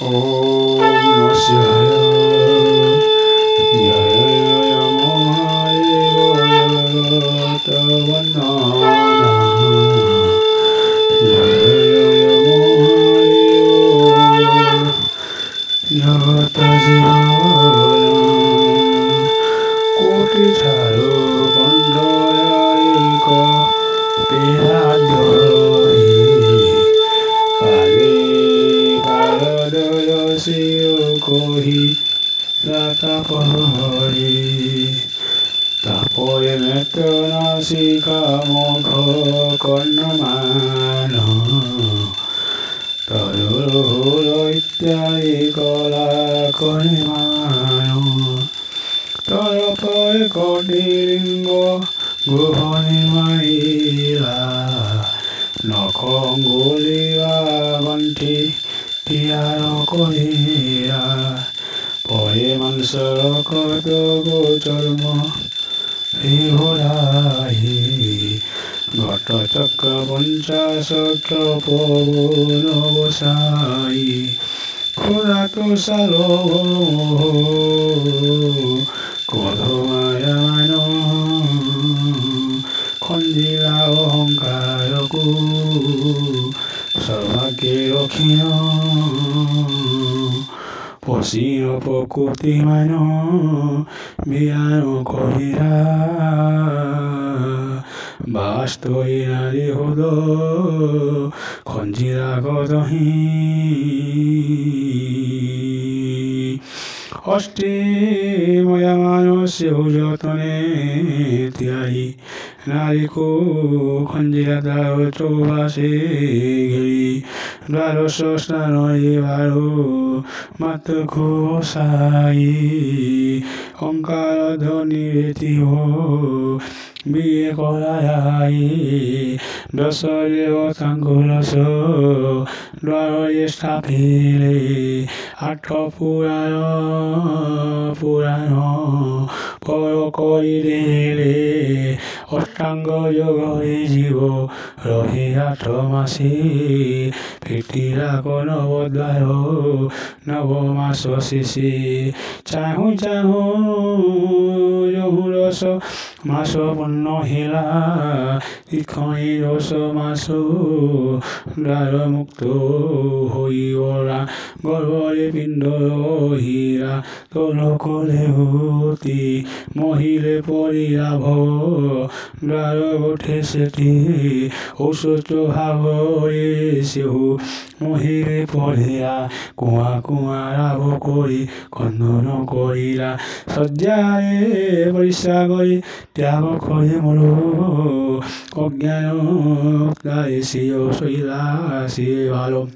Om Namah Shivaya. Jaya Mahadevaya Tavanana. Jaya Mahadevaya Jagata Jivana. Koti Charo Kondaya Eka Pirajohi. Pale Paradaya Siyo Kohi Rata Pahari. Tapoye Metana Sika Mokho Konnamana. Taduro Ityai Kola Konimano. Tarapoye Kodiringo Guhoni Maila. Nokonguliwa Vanti Tiaro Kohira. Poye Mansaro Koto Gocharma Hihorahi. Gata Chakra Pancha Sakya Pogo Novosai. Kurato Saloho Kodhomaya Mano. Konjila Onkaraku Sarvake Rokhino. Posino Pokuti Mano Miyano Kohira. Basto Inari Hodo Konjila Kodohi. Osti Moyamano Sehujotone Tiari Nariku Konjila Daro Chobase Giri. Daro Sostano Ivaro Mataku Osai. Onkara Dhoni Retiho Biye Kolayai. Dasaryo Tangulaso Dwaro Yestapile. Atho Purano Poro Koidele. Ostango Yogo Jivo Rohi Atomasi. Pitira Kono Vodvaro Navo Maso Sisi. Chahu Yohuroso Maso Punno Hila. Ikoi Roso Maso Daro Mukto Hoiora. Gorvore Pindo Hira. Tolo Kole Huti Mohile Porira Bho. Daro Gote Seti Osocho Havore Sihu. Mohile Porira Kua Rabo Kori Kondono Korira. Sajjare Parisagori Tiago Kori Molo. Ognano Dai Siyo Soila Sivalo.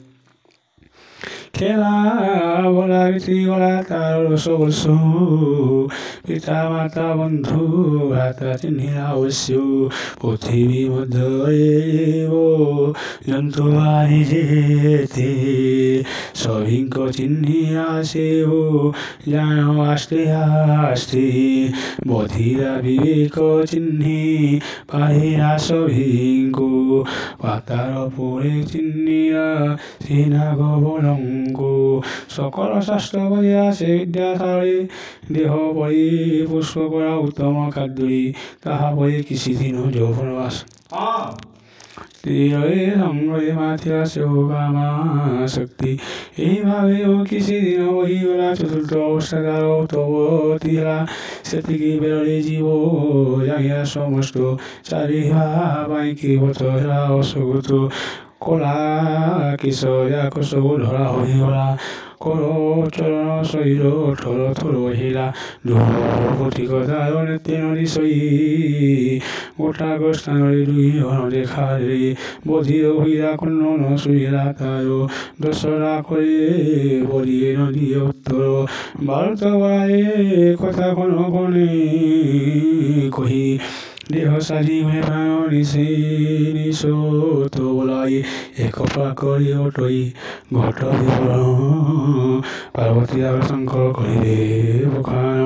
Kela Vola Viti Vola Taro Sosu. Pita Mata Bandhu Hata Tinhira Osyu. Pothivi Madhayevo Jantu Ahijeti. Sovinko Tinhira Seho Jano Asti. Bodhira Viveko Tinhi Pahira Sovinko. Pataro Pure Tinhira Sinago Bolong. সকল শাস্ত্র বলিয়া সে বিদ্যাধারী দেহ বলি পুষ্প করা উত্তম কার্যই তাহা বলি কিছুদিনও যৌবনবাস সঙ্গে মাথিয়া সেবা শক্তি এইভাবেও কিছুদিন বহিগলা চতুর্থ অবস্থা দ্বার তব তিহা সেতিকি বেরোলে জীব জাগিয়া সমস্ত চারিহা বাইকি বত হেরা অসগত কলা কিশোরা কসবু ধরা হইগলা। কর চরণ শরীর ঠর থর হিলা। ধূপতিকতায়নে তেনরি সই গোটা গোষ্ঠানরে দুই ঘন দেখা রে। বধির হইলা কন্ন শুইলা তার। দশরা করে বলিয়ে নদী উত্তর। ভারত বায়ে কথা কোন বনে কহি। দেহ সাজি হয়ে প্রাণ নিশোত বলাই। এক পাকরি অটই ঘট বিবরণ। পার্বতী শঙ্কর করিলে বখান।